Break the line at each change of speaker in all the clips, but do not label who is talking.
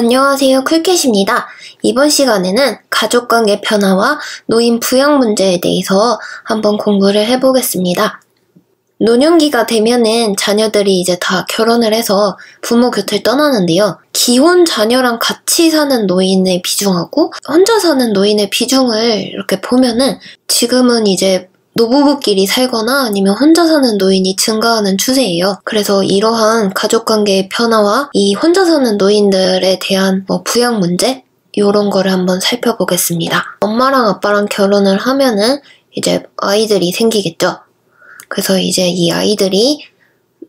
안녕하세요, 쿨캣입니다. 이번 시간에는 가족관계 변화와 노인 부양 문제에 대해서 한번 공부를 해보겠습니다. 노년기가 되면은 자녀들이 이제 다 결혼을 해서 부모 곁을 떠나는데요. 기혼 자녀랑 같이 사는 노인의 비중하고 혼자 사는 노인의 비중을 이렇게 보면은 지금은 이제 노부부끼리 살거나 아니면 혼자 사는 노인이 증가하는 추세예요. 그래서 이러한 가족관계의 변화와 이 혼자 사는 노인들에 대한 부양 문제? 이런 거를 한번 살펴보겠습니다. 엄마랑 아빠랑 결혼을 하면은 이제 아이들이 생기겠죠. 그래서 이제 이 아이들이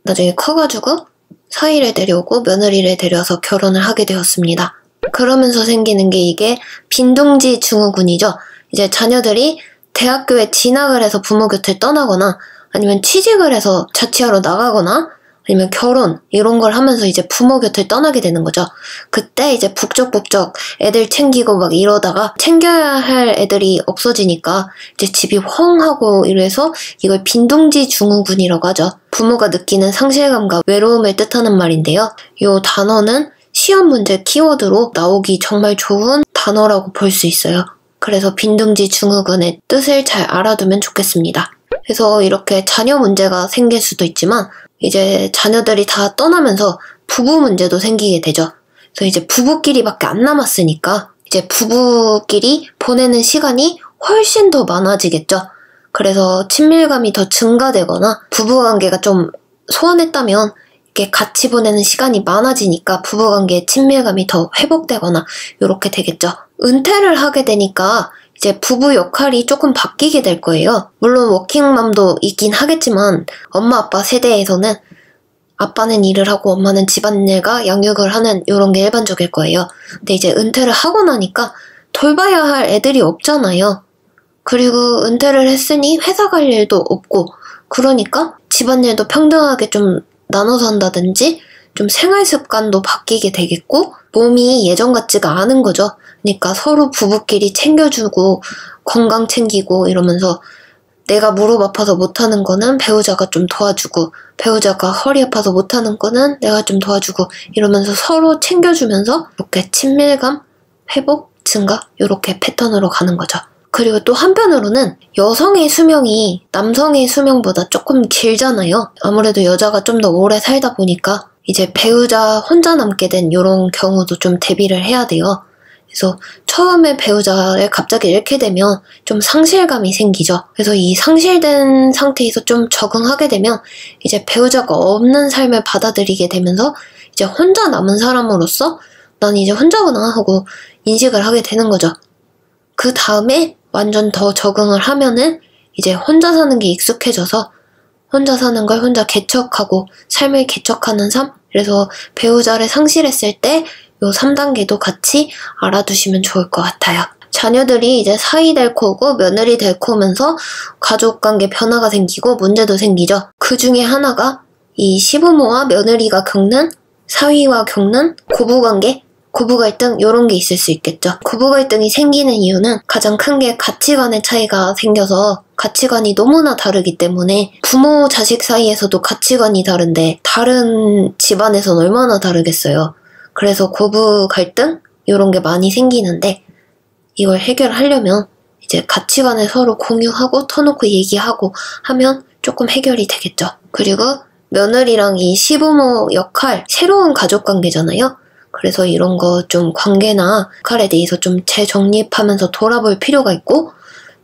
나중에 커가지고 사위를 데려오고 며느리를 데려와서 결혼을 하게 되었습니다. 그러면서 생기는 게 이게 빈둥지 증후군이죠. 이제 자녀들이 대학교에 진학을 해서 부모 곁을 떠나거나 아니면 취직을 해서 자취하러 나가거나 아니면 결혼 이런 걸 하면서 이제 부모 곁을 떠나게 되는 거죠. 그때 이제 북적북적 애들 챙기고 막 이러다가 챙겨야 할 애들이 없어지니까 이제 집이 헝하고 이래서 이걸 빈둥지 증후군이라고 하죠. 부모가 느끼는 상실감과 외로움을 뜻하는 말인데요. 이 단어는 시험 문제 키워드로 나오기 정말 좋은 단어라고 볼 수 있어요. 그래서 빈둥지 증후군의 뜻을 잘 알아두면 좋겠습니다. 그래서 이렇게 자녀 문제가 생길 수도 있지만 이제 자녀들이 다 떠나면서 부부 문제도 생기게 되죠. 그래서 이제 부부끼리밖에 안 남았으니까 이제 부부끼리 보내는 시간이 훨씬 더 많아지겠죠. 그래서 친밀감이 더 증가되거나 부부관계가 좀 소원했다면 이렇게 같이 보내는 시간이 많아지니까 부부관계의 친밀감이 더 회복되거나 이렇게 되겠죠. 은퇴를 하게 되니까 이제 부부 역할이 조금 바뀌게 될 거예요. 물론 워킹맘도 있긴 하겠지만 엄마 아빠 세대에서는 아빠는 일을 하고 엄마는 집안일과 양육을 하는 이런 게 일반적일 거예요. 근데 이제 은퇴를 하고 나니까 돌봐야 할 애들이 없잖아요. 그리고 은퇴를 했으니 회사 갈 일도 없고 그러니까 집안일도 평등하게 좀 나눠서 한다든지 좀 생활 습관도 바뀌게 되겠고 몸이 예전 같지가 않은 거죠. 그러니까 서로 부부끼리 챙겨주고 건강 챙기고 이러면서 내가 무릎 아파서 못하는 거는 배우자가 좀 도와주고 배우자가 허리 아파서 못하는 거는 내가 좀 도와주고 이러면서 서로 챙겨주면서 이렇게 친밀감, 회복, 증가 이렇게 패턴으로 가는 거죠. 그리고 또 한편으로는 여성의 수명이 남성의 수명보다 조금 길잖아요. 아무래도 여자가 좀 더 오래 살다 보니까 이제 배우자 혼자 남게 된 이런 경우도 좀 대비를 해야 돼요. 그래서 처음에 배우자를 갑자기 잃게 되면 좀 상실감이 생기죠. 그래서 이 상실된 상태에서 좀 적응하게 되면 이제 배우자가 없는 삶을 받아들이게 되면서 이제 혼자 남은 사람으로서 난 이제 혼자구나 하고 인식을 하게 되는 거죠. 그 다음에 완전 더 적응을 하면은 이제 혼자 사는 게 익숙해져서 혼자 사는 걸 혼자 개척하고 삶을 개척하는 삶? 그래서 배우자를 상실했을 때 요 3단계도 같이 알아두시면 좋을 것 같아요. 자녀들이 이제 사위 될 거고 며느리 될 거면서 가족관계 변화가 생기고 문제도 생기죠. 그 중에 하나가 이 시부모와 며느리가 겪는 사위와 겪는 고부관계 고부 갈등 이런 게 있을 수 있겠죠. 고부 갈등이 생기는 이유는 가장 큰 게 가치관의 차이가 생겨서 가치관이 너무나 다르기 때문에 부모 자식 사이에서도 가치관이 다른데 다른 집안에서는 얼마나 다르겠어요. 그래서 고부 갈등 이런 게 많이 생기는데 이걸 해결하려면 이제 가치관을 서로 공유하고 터놓고 얘기하고 하면 조금 해결이 되겠죠. 그리고 며느리랑 이 시부모 역할 새로운 가족관계잖아요. 그래서 이런 거 좀 관계나 역할에 대해서 좀 재정립하면서 돌아볼 필요가 있고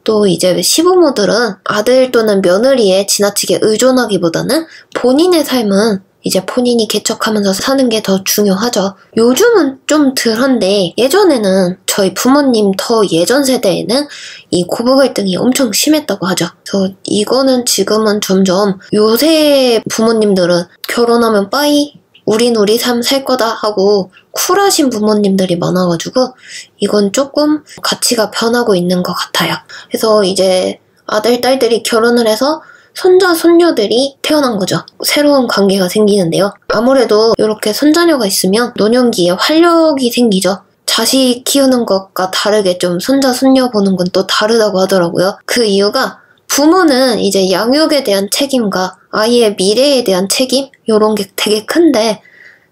또 이제 시부모들은 아들 또는 며느리에 지나치게 의존하기보다는 본인의 삶은 이제 본인이 개척하면서 사는 게 더 중요하죠. 요즘은 좀 덜한데 예전에는 저희 부모님 더 예전 세대에는 이 고부 갈등이 엄청 심했다고 하죠. 그래서 이거는 지금은 점점 요새 부모님들은 결혼하면 빠이 우린 우리 삶 살 거다 하고 쿨하신 부모님들이 많아가지고 이건 조금 가치가 변하고 있는 것 같아요. 그래서 이제 아들, 딸들이 결혼을 해서 손자, 손녀들이 태어난 거죠. 새로운 관계가 생기는데요. 아무래도 이렇게 손자녀가 있으면 노년기에 활력이 생기죠. 자식 키우는 것과 다르게 좀 손자, 손녀 보는 건 또 다르다고 하더라고요. 그 이유가 부모는 이제 양육에 대한 책임과 아이의 미래에 대한 책임? 이런 게 되게 큰데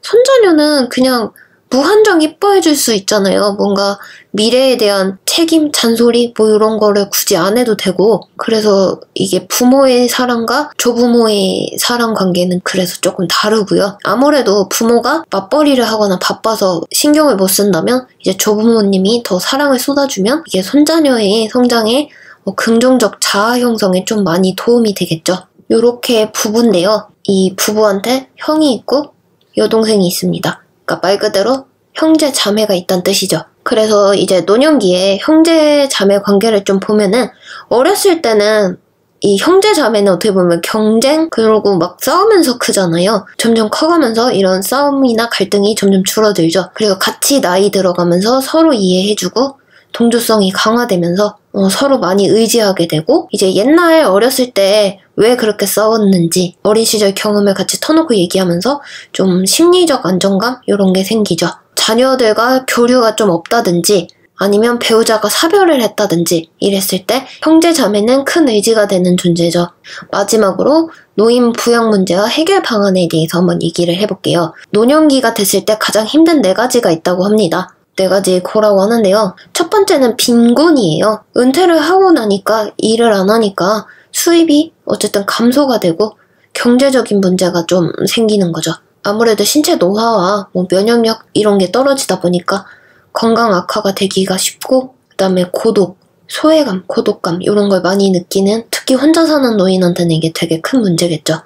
손자녀는 그냥 무한정 이뻐해줄 수 있잖아요. 뭔가 미래에 대한 책임, 잔소리 뭐 이런 거를 굳이 안 해도 되고, 그래서 이게 부모의 사랑과 조부모의 사랑 관계는 그래서 조금 다르고요. 아무래도 부모가 맞벌이를 하거나 바빠서 신경을 못 쓴다면 이제 조부모님이 더 사랑을 쏟아주면 이게 손자녀의 성장에 긍정적 자아 형성에 좀 많이 도움이 되겠죠. 요렇게 부부인데요. 이 부부한테 형이 있고 여동생이 있습니다. 그러니까 말 그대로 형제 자매가 있다는 뜻이죠. 그래서 이제 노년기에 형제 자매 관계를 좀 보면은 어렸을 때는 이 형제 자매는 어떻게 보면 경쟁 그러고 막 싸우면서 크잖아요. 점점 커가면서 이런 싸움이나 갈등이 점점 줄어들죠. 그리고 같이 나이 들어가면서 서로 이해해주고 동조성이 강화되면서 서로 많이 의지하게 되고, 이제 옛날 어렸을 때 왜 그렇게 싸웠는지 어린 시절 경험을 같이 터놓고 얘기하면서 좀 심리적 안정감 이런 게 생기죠. 자녀들과 교류가 좀 없다든지 아니면 배우자가 사별을 했다든지 이랬을 때 형제 자매는 큰 의지가 되는 존재죠. 마지막으로 노인 부양 문제와 해결 방안에 대해서 한번 얘기를 해볼게요. 노년기가 됐을 때 가장 힘든 4가지가 있다고 합니다. 4가지 고라고 하는데요. 첫 번째는 빈곤이에요. 은퇴를 하고 나니까 일을 안 하니까 수입이 어쨌든 감소가 되고 경제적인 문제가 좀 생기는 거죠. 아무래도 신체 노화와 면역력 이런 게 떨어지다 보니까 건강 악화가 되기가 쉽고, 그 다음에 고독, 소외감, 고독감 이런 걸 많이 느끼는, 특히 혼자 사는 노인한테는 이게 되게 큰 문제겠죠.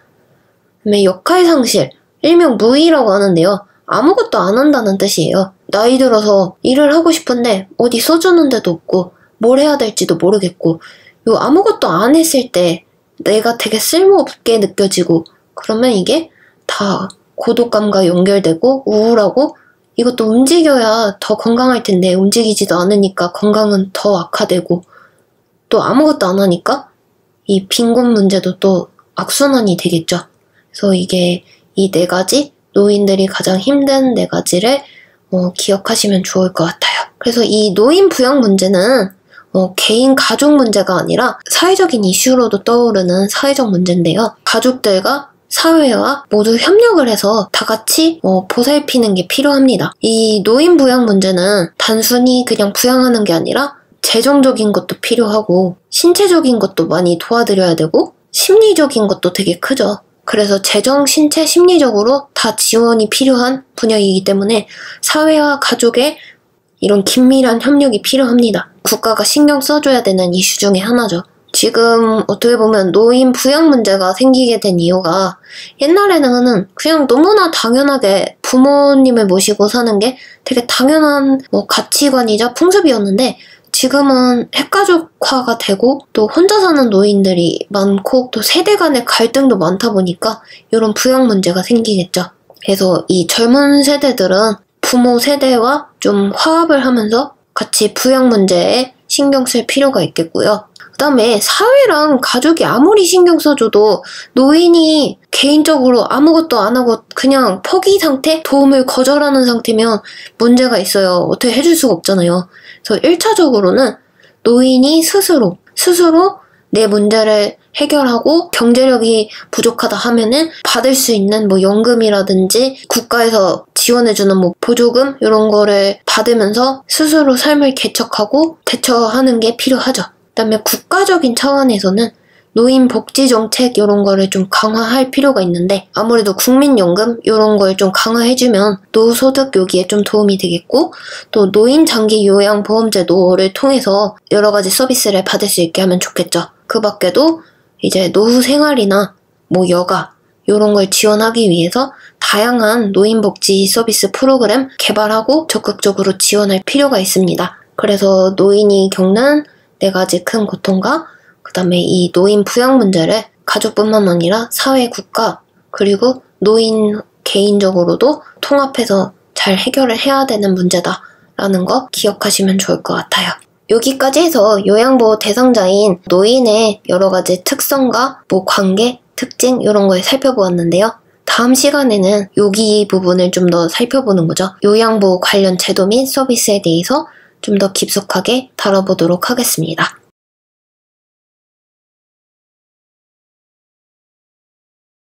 그다음에 역할 상실, 일명 무의라고 하는데요. 아무것도 안 한다는 뜻이에요. 나이 들어서 일을 하고 싶은데 어디 써주는 데도 없고 뭘 해야 될지도 모르겠고, 요 아무것도 안 했을 때 내가 되게 쓸모없게 느껴지고, 그러면 이게 다 고독감과 연결되고 우울하고, 이것도 움직여야 더 건강할 텐데 움직이지도 않으니까 건강은 더 악화되고, 또 아무것도 안 하니까 이 빈곤 문제도 또 악순환이 되겠죠. 그래서 이게 이 4가지 노인들이 가장 힘든 4가지를 기억하시면 좋을 것 같아요. 그래서 이 노인 부양 문제는 개인 가족 문제가 아니라 사회적인 이슈로도 떠오르는 사회적 문제인데요. 가족들과 사회와 모두 협력을 해서 다 같이 보살피는 게 필요합니다. 이 노인 부양 문제는 단순히 그냥 부양하는 게 아니라 재정적인 것도 필요하고 신체적인 것도 많이 도와드려야 되고 심리적인 것도 되게 크죠. 그래서 재정, 신체, 심리적으로 다 지원이 필요한 분야이기 때문에 사회와 가족의 이런 긴밀한 협력이 필요합니다. 국가가 신경 써줘야 되는 이슈 중에 하나죠. 지금 어떻게 보면 노인 부양 문제가 생기게 된 이유가, 옛날에는 그냥 너무나 당연하게 부모님을 모시고 사는 게 되게 당연한 가치관이자 풍습이었는데, 지금은 핵가족화가 되고 또 혼자 사는 노인들이 많고 또 세대 간의 갈등도 많다 보니까 이런 부양 문제가 생기겠죠. 그래서 이 젊은 세대들은 부모 세대와 좀 화합을 하면서 같이 부양 문제에 신경 쓸 필요가 있겠고요. 그 다음에 사회랑 가족이 아무리 신경 써줘도 노인이 개인적으로 아무것도 안 하고 그냥 포기 상태? 도움을 거절하는 상태면 문제가 있어요. 어떻게 해줄 수가 없잖아요. 그래서 1차적으로는 노인이 스스로 내 문제를 해결하고 경제력이 부족하다 하면은 받을 수 있는 연금이라든지 국가에서 지원해주는 보조금 이런 거를 받으면서 스스로 삶을 개척하고 대처하는 게 필요하죠. 그다음에 국가적인 차원에서는 노인 복지 정책 이런 거를 좀 강화할 필요가 있는데, 아무래도 국민연금 이런 걸 좀 강화해주면 노소득 여기에 좀 도움이 되겠고, 또 노인 장기 요양 보험제도를 통해서 여러 가지 서비스를 받을 수 있게 하면 좋겠죠. 그 밖에도 이제 노후 생활이나 여가 이런 걸 지원하기 위해서 다양한 노인 복지 서비스 프로그램 개발하고 적극적으로 지원할 필요가 있습니다. 그래서 노인이 겪는 4가지 큰 고통과 그 다음에 이 노인 부양 문제를 가족뿐만 아니라 사회, 국가, 그리고 노인 개인적으로도 통합해서 잘 해결을 해야 되는 문제다라는 거 기억하시면 좋을 것 같아요. 여기까지 해서 요양보호 대상자인 노인의 여러 가지 특성과 관계, 특징 이런 걸 살펴보았는데요. 다음 시간에는 여기 부분을 좀 더 살펴보는 거죠. 요양보호 관련 제도 및 서비스에 대해서 좀 더 깊숙하게 다뤄보도록 하겠습니다.